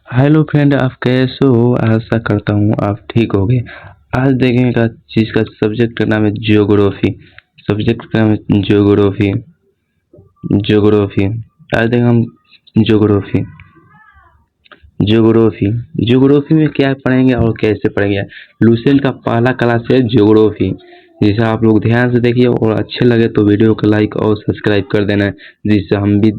Hello friend, आप कैसे हो? आशा करता हूँ आप ठीक होगे। आज देखेंगे का चीज़ का सब्जेक्ट का नाम है ज्योग्राफी। सब्जेक्ट का नाम है ज्योग्राफी। ज्योग्राफी आज देखेंगे हम ज्योग्राफी। ज्योग्राफी ज्योग्राफी में क्या पढ़ेंगे और कैसे पढ़ेंगे। लूसेंट का पहला क्लास है ज्योग्राफी, जिसे आप लोग ध्यान से देखिए और अच्छे लगे तो वीडियो को लाइक और सब्सक्राइब कर देना, जिससे हम भी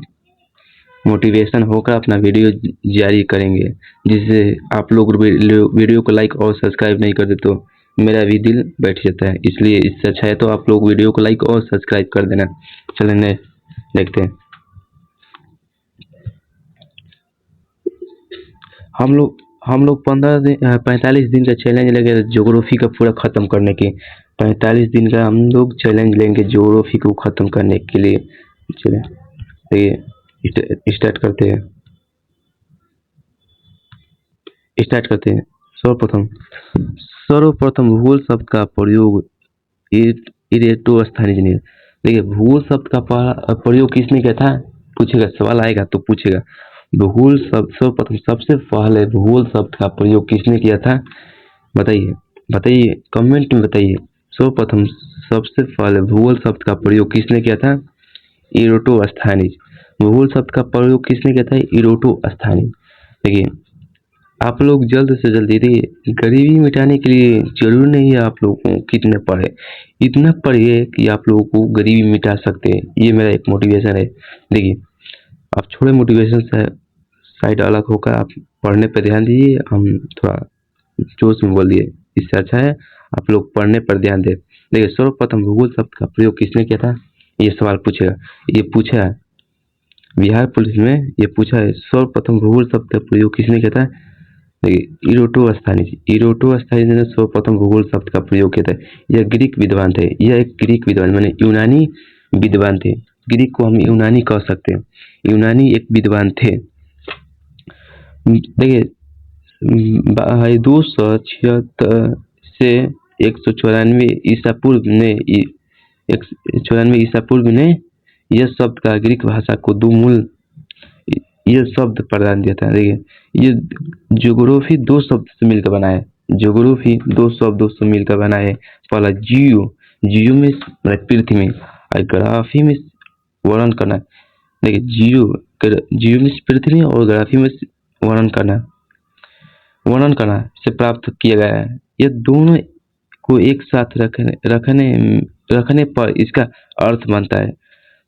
मोटिवेशन होकर अपना वीडियो जारी करेंगे। जिससे आप लोग वीडियो को लाइक और सब्सक्राइब नहीं करते तो मेरा भी दिल बैठ जाता है, इसलिए इससे अच्छा है तो आप लोग वीडियो को लाइक और सब्सक्राइब कर देना। चलें देखते हैं। हम लोग 45 दिन का चैलेंज लेंगे ज्योग्राफी का पूरा ख़त्म करने की। 45 दिन का हम लोग चैलेंज लेंगे ज्योग्राफी को ख़त्म करने के लिए। चलें देखिए स्टार्ट करते हैं। सर्वप्रथम सर्वप्रथम भूगोल शब्द का प्रयोग इरेटोस्थानीय। देखिए भूगोल शब्द का प्रयोग किसने किया था? पूछेगा, सवाल आएगा तो पूछेगा। भूगोल शब्द सर्वप्रथम सबसे पहले भूगोल शब्द का प्रयोग किसने किया था? बताइए बताइए, कमेंट में बताइए। सर्वप्रथम सबसे पहले भूगोल शब्द का प्रयोग किसने किया था? इरेटोस्थानीय। भूगोल शब्द का प्रयोग किसने किया था? इरेटोस्थानीय। देखिए आप लोग जल्द से जल्द, देखिए गरीबी मिटाने के लिए जरूरी नहीं है आप लोगों को कितने पढ़े, इतना पढ़िए कि आप लोगों को गरीबी मिटा सकते हैं। ये मेरा एक मोटिवेशन है। देखिए आप छोड़े मोटिवेशन से साइड अलग होकर आप पढ़ने पर ध्यान दीजिए। हम थोड़ा जोश में बोल दिए, इससे अच्छा है आप लोग पढ़ने पर ध्यान दें। देखिए सर्वप्रथम भूगोल शब्द का प्रयोग किसने किया था? ये सवाल पूछेगा, ये पूछा है बिहार पुलिस में, ये पूछा है सर्वप्रथम भूगोल शब्द का प्रयोग किसने किया था? देखिए इरोटोस्थानीज ने सर्वप्रथम भूगोल शब्द का प्रयोग किया था। यह ग्रीक विद्वान थे। यह एक ग्रीक विद्वान माने यूनानी विद्वान थे। ग्रीक को हम यूनानी कह सकते हैं। यूनानी एक विद्वान थे। देखिए 276 से 194 ईसा पूर्व में 194 ईसा पूर्व में यह शब्द का ग्रीक भाषा को दो मूल ये शब्द प्रदान दिया था। देखिए ये ज्योग्राफी दो शब्द से मिलकर बना है। ज्योग्राफी दो शब्दों से मिलकर बना है। पहला जियो, जियो में पृथ्वी और ग्राफी में वर्णन करना। देखिए जियो में पृथ्वी और ग्राफी में वर्णन करना से प्राप्त किया गया है। ये दोनों को एक साथ रखने पर इसका अर्थ बनता है।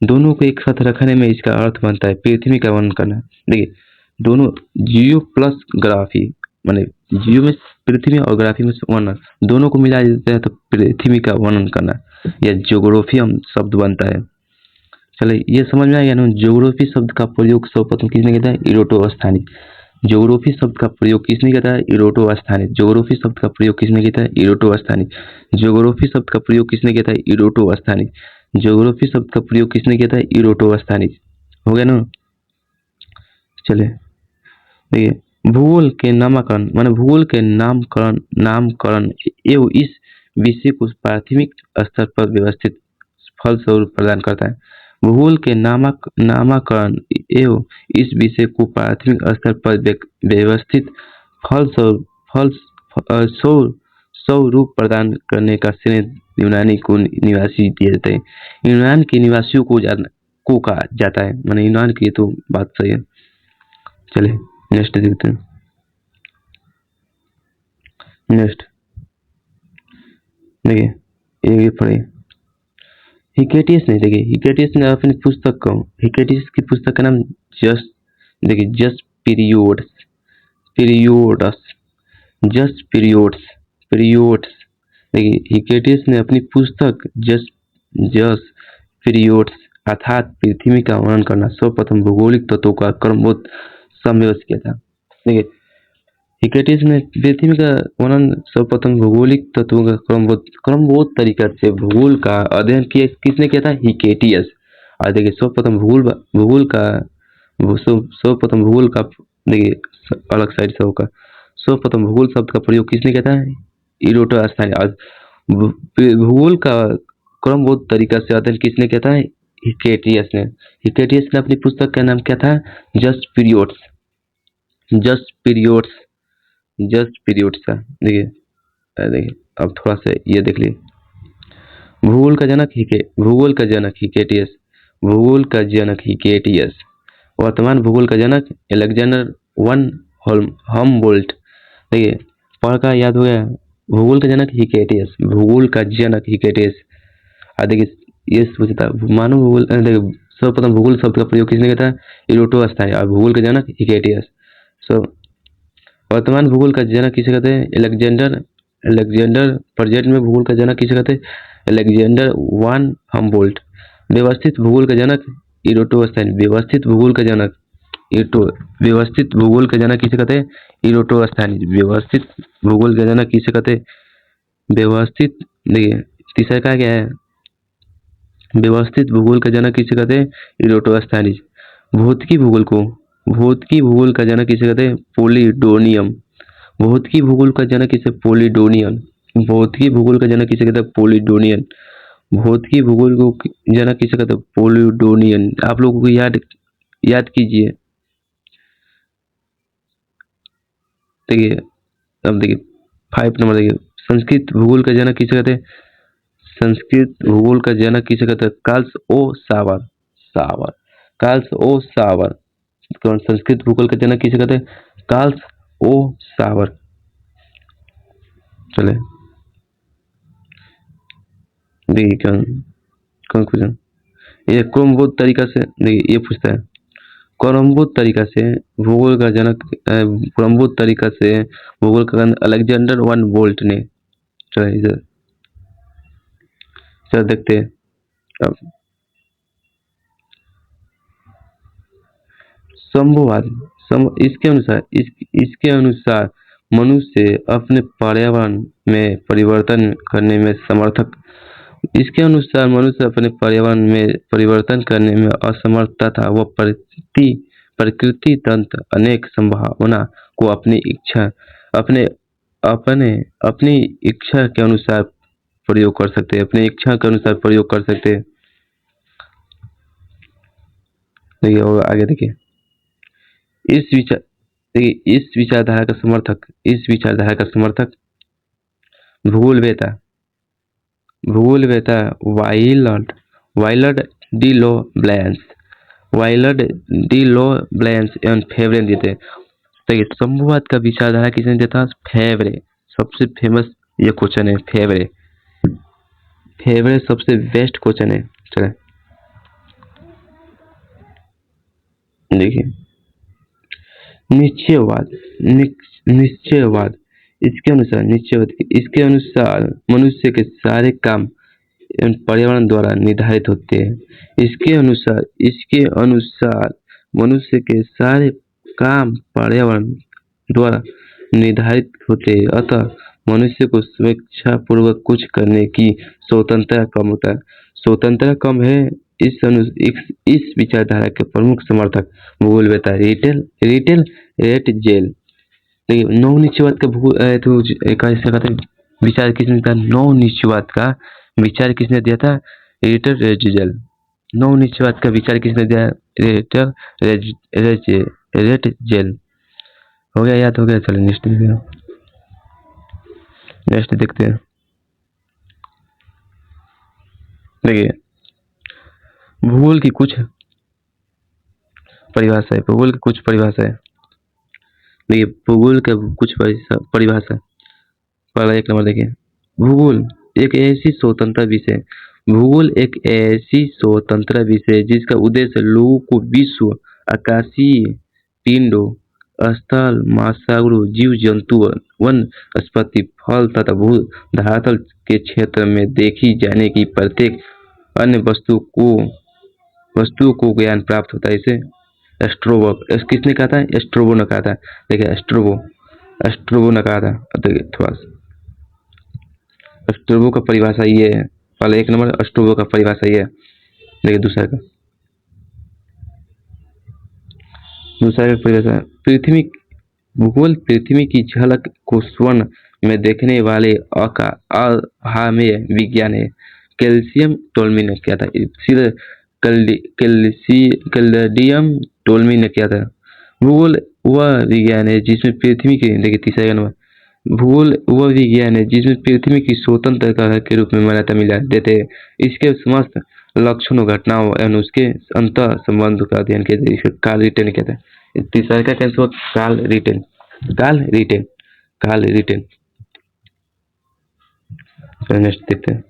दोनों को एक साथ रखने में इसका अर्थ बनता है पृथ्वी का वर्णन करना। देखिए दोनों जियो प्लस ग्राफी माने जियो में पृथ्वी और ग्राफी में वर्णन, दोनों को मिला देते हैं तो पृथ्वी का वर्णन करना, यह ज्योग्राफी शब्द बनता है। चलिए ये समझ में आ गया ना। ज्योग्राफी शब्द का प्रयोग सर्वप्रथम किसने किया था? इरोटोस्थानीय। ज्योग्राफी शब्द का प्रयोग किसने किया था? इरोटोस्थानीय। ज्योग्राफी शब्द का प्रयोग किसने किया था? इरोटोस्थानीय। ज्योग्राफी शब्द का प्रयोग किसने किया था? इरोटोस्थानीय। ज्योग्राफी शब्द का प्रयोग किसने किया था? इरोटोस्थानीय। हो गया ना। चले देखिए भूगोल के नामकरण माने भूगोल के नामकरण एवं इस विषय को प्राथमिक स्तर पर व्यवस्थित फलस्वरूप प्रदान करता है। भूगोल के नामकरण एवं इस विषय को प्राथमिक स्तर पर व्यवस्थित स्वरूप प्रदान करने का श्रेय यूनानी को निवासी दिए जाते हैं। यूनान के निवासियों को कहा जाता है। माने यूनान की तो बात सही है। चलिए नेक्स्ट देखते हैं। नेक्स्ट देखिए ये पढ़िए। हिकेटियस ने, देखिए हिकेटियस ने अपनी पुस्तक को, हिकेटियस की पुस्तक का नाम जस्ट पीरियोड्स। देखिए हिकेटियस ने अपनी पुस्तक जस्ट पीरियोड्स अर्थात पृथ्वी का वर्णन करना सर्वप्रथम भौगोलिक तत्वों का क्रमबद्ध समावेश किया था। देखिए हिकेटियस ने पृथ्वी का वर्णन सर्वप्रथम भौगोलिक तत्वों का क्रमबद्ध तरीका से भूगोल का अध्ययन किया किसने किया था? हिकेटियस। और देखिए सर्वप्रथम भूगोल का देखिए अलग साइड से होगा। सर्वप्रथम भूगोल शब्द का प्रयोग किसने किया था? इरोटोस्थानीय। और भूगोल का क्रमबद्ध तरीका से अध्ययन किसने किया था? हिकेटियस ने। हिकेटियस ने अपनी पुस्तक का नाम क्या था? जस्ट पीरियोड्स। जस्ट पीरियोड्स, जस्ट पीरियोड्स था। देखिए अब थोड़ा सा ये देख लीजिए। भूगोल का जनक हिकेटियस, भूगोल का जनक हिकेटियस। वर्तमान भूगोल का जनक अलेक्जेंडर वन हमबोल्ट। देखिए पढ़ का याद हो गया। भूगोल का जनक हिकेटियस, भूगोल का जनक हिकेटियस। देखिए ये पूछता मानव भूगोल, देखिए सर्वप्रथम भूगोल शब्द का प्रयोग किसने किया था? इरोटोस्थानी। और भूगोल का जनक हिकेटियस। सो वर्तमान भूगोल का जनक किसे कहते हैं? Alexander, Alexander. प्रेजेंट में भूगोल का जनक किसे कहते हैं? Alexander one Humboldt. व्यवस्थित भूगोल का जनक इरोटोस्थानी, व्यवस्थित भूगोल का जनक व्यवस्थित भूगोल का जनक किसे कहते हैं? इरोटोस्थानी। व्यवस्थित भूगोल का जनक किसे कहते हैं? व्यवस्थित। देखिए तीसरा का क्या है? व्यवस्थित भूगोल का जनक किसे कहते हैं? इरोटोस्थानी। भौतिकी भूगोल को, भौतिकी भूगोल का जनक किसे कहते हैं? पोलिडोनियम। भौतिकी भूगोल का जनक किसे? पोलिडोनियन। भौतिकी भूगोल का जनक किसे कहते हैं? पोलिडोनियन। भौतिकी भूगोल को जनक किसे कहते हैं? पोलिडोनियन। आप लोगों को याद कीजिए। देखिए अब देखिए 5 नंबर देखिए, संस्कृत भूगोल का जनक किसे कहते हैं? संस्कृत भूगोल का जनक किसे कहते हैं? कार्ल्स ओ सावर, सावर, कार्ल्स ओ सावर। कौन? संस्कृत भूगोल का जनक किसे कहते हैं? कार्ल्स ओ सावर। चले देखिए कौन क्वेश्चन ये क्रमबद्ध तरीका से, देखिए ये पूछता है क्रमबद्ध तरीका से भूगोल का जनक, क्रमबद्ध तरीका से भूगोल का जनक अलेक्जेंडर वन बोल्ट ने। चलो इधर चल देखते हैं अब संभववाद। इसके अनुसार मनुष्य अपने पर्यावरण में परिवर्तन करने में समर्थक, इसके अनुसार मनुष्य अपने पर्यावरण में परिवर्तन करने में असमर्थ तथा वह प्रकृति तंत्र अनेक संभावना को अपनी इच्छा के अनुसार प्रयोग कर सकते हैं, अपनी इच्छा के अनुसार प्रयोग कर सकते हैं। देखिए और आगे देखिए इस विचारधारा का समर्थक भूगोलवेता वाइल्ड डी लो ब्लैंस एवं फेवरे देते। देखिए संभववाद का विचारधारा किसने दिया था? फेवरे। सबसे फेमस ये क्वेश्चन है, फेवरे। फेवरे सबसे बेस्ट क्वेश्चन है। चले देखिए निश्चयवाद इसके अनुसार मनुष्य के सारे काम पर्यावरण द्वारा निर्धारित होते हैं। इसके अनुसार मनुष्य के सारे काम पर्यावरण द्वारा निर्धारित होते हैं, अतः मनुष्य को स्वेच्छा पूर्वक कुछ करने की स्वतंत्रता कम है। इस विचारधारा के प्रमुख समर्थक भूगोलवेता रिटेल रेटजेल। देखिए नवनिश्चयवाद का विचार किसने दिया? नवनिश्चयवाद का विचार किसने दिया था? Retail Ratzel. नवनिश्चयवाद का विचार किसने दिया? Retail Ratzel. हो गया, याद हो गया। चलिए नेक्स्ट देखते हैं। देखिए भूगोल की कुछ परिभाषा है, भूगोल की कुछ परिभाषा है। देखिए भूगोल का कुछ परिभाषा। पहला 1 नंबर देखिए, भूगोल एक ऐसी स्वतंत्र विषय, भूगोल एक ऐसी स्वतंत्र विषय जिसका उद्देश्य लोगों को विश्व, आकाशीय पिंडों, स्थल, महासागरों, जीव जंतु, वनस्पति, फल तथा भू धरातल के क्षेत्र में देखी जाने की प्रत्येक अन्य वस्तुओं को ज्ञान प्राप्त होता है। इसे एस्ट्रोबो किसने कहा था? एस्ट्रोबो ने कहा था। देखिए एस्ट्रोबो ने कहा था। देखिए थोड़ा एस्ट्रोबो का परिभाषा ये है। पहले 1 नंबर एस्ट्रोबो का परिभाषा ये है। देखिए दूसरा का परिभाषा, भूगोल पृथ्वी की झलक को स्वर्ण में देखने वाले अहामेय विज्ञान है। कैल्शियम टोल्मी ने किया था। कैल्डियम टोल्मी ने किया था। भूगोल वह विज्ञान है जिसमें पृथ्वी के, देखिए तीसरा का नंबर, भूगोल वह विज्ञान है जिसमें पृथ्वी की स्वतंत्र ग्रह के रूप में मान्यता मिला देते हैं। इसके समस्त लक्षणों, घटनाओं एवं उसके अंतर संबंध का अध्ययन किया जाता है। काल रिटेन कहते हैं। तीसरा का कैंसर काल रिटेन, काल रिटेन, काल रिटेन। नेक्स्ट देखते हैं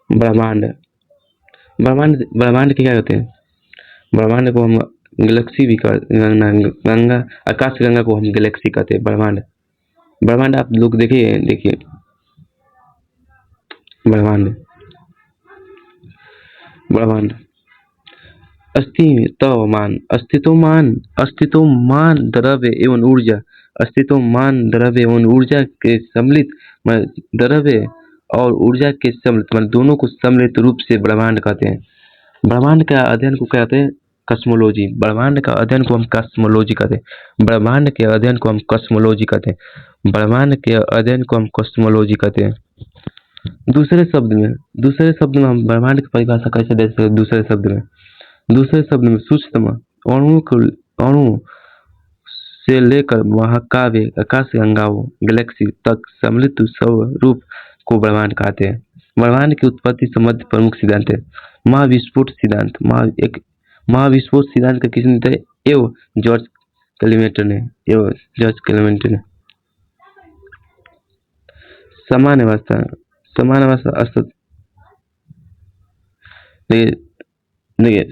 ब्रह्मांड। ब्रह्मांड ब्रह्मांड के क्या कहते हैं? ब्रह्मांड को हम गैलेक्सी भी गंगा, आकाश गंगा को हम गैलेक्सी कहते हैं। ब्रह्मांड, ब्रह्मांड आप लोग देखिए, देखिए ब्रह्मांड, ब्रह्मांड अस्तित्वमान, अस्तित्वमान, अस्तित्वमान द्रव्य एवं ऊर्जा, अस्तित्वमान द्रव्य एवं ऊर्जा के सम्मिलित, द्रव्य और ऊर्जा के सम्मिलित, दोनों को सम्मिलित रूप से ब्रह्मांड कहते हैं। ब्रह्मांड का अध्ययन को कहते हैं कस्मोलॉजी। ब्रह्मांड का अध्ययन को हम कस्मोलॉजी कहते हैं। ब्रह्मांड के अध्ययन को हम कस्मोलॉजी कहते हैं। ब्रह्मांड के अध्ययन को हम कस्मोलॉजी कहते हैं। दूसरे शब्द में हम ब्रह्मांड की परिभाषा कैसे दे सकते हैं? दूसरे शब्द में सूक्ष्म अणु से लेकर महाकाव्य, आकाश गंगाओं, गैलेक्सी तक सम्मिलित स्वरूप को ब्रह्मांड कहते हैं। ब्रह्मांड की उत्पत्ति संबंधी प्रमुख सिद्धांत है महाविस्फोट सिद्धांत। महाविस्फोट सिद्धांत का किसने दिया? जॉर्ज क्लेमेंट ने। सामान्य अवस्था, देखिए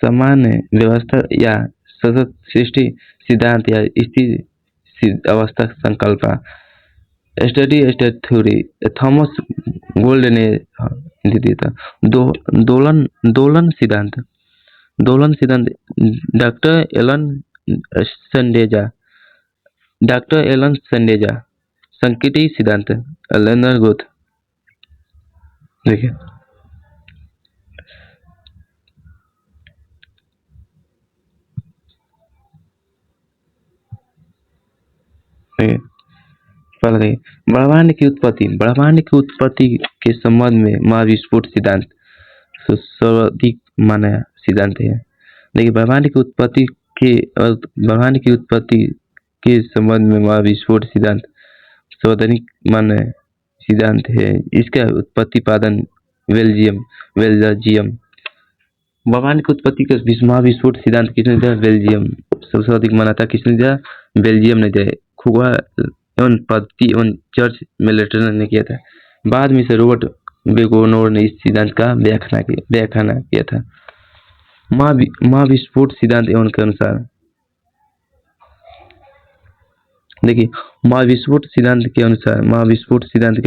सामान्य व्यवस्था या सतत सृष्टि सिद्धांत या स्थिर अवस्था संकल्पना, steady state theory, Thomas gold ने दिया था। दोलन सिद्धांत, डॉक्टर एलन संडेजा। संकेती सिद्धांत, लेनर्ड गोथ। देखिए ब्रह्मांड की उत्पत्ति के संबंध में महाविस्फोट सिद्धांत सर्वाधिक माना सिद्धांत है। देखिए ब्रह्मांड की उत्पत्ति के संबंध में महाविस्फोट सिद्धांत सर्वाधिक माना सिद्धांत है। इसका उत्पत्ति पादन बेल्जियम। ब्रह्मांड की उत्पत्ति का महाविस्फोट सिद्धांत किसने दिया? बेल्जियम। सबसे अधिक माना था किसने दिया? बेल्जियम ने दिया। खुगा एवं पद्धति एवं चर्च मिलेटन ने किया था। बाद में से रॉबर्ट बेगोनोर ने इस सिद्धांत का व्याख्यान किया था। महाविस्फोट सिद्धांत एवं के अनुसार, देखिए महाविस्फोट सिद्धांत के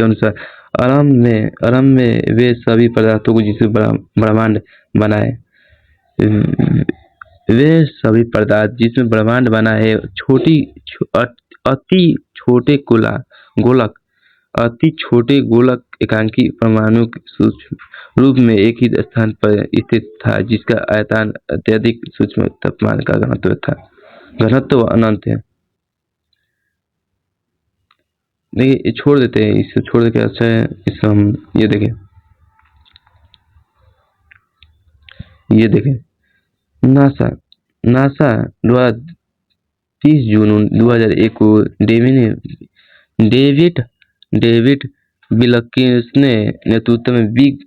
अनुसार आरंभ में वे सभी पदार्थों को जिसे ब्रह्मांड बनाए, वे सभी पदार्थ जिसमें ब्रह्मांड बना है अति छोटे गोलक एकांकी परमाणु के सूक्ष्म रूप में एक ही स्थान पर स्थित था, जिसका आयतन अत्यधिक सूक्ष्म तापमान का घनत्व था। घनत्व अनंत है। देखिए छोड़ देते हैं, इसे छोड़ देते अच्छा है। इसे हम ये देखें नासा द्वारा 30 जून 2001 को डेविड विल्किंस ने नेतृत्व में बिग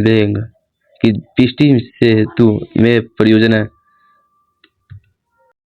बैंग की दृष्टि से हेतु में परियोजना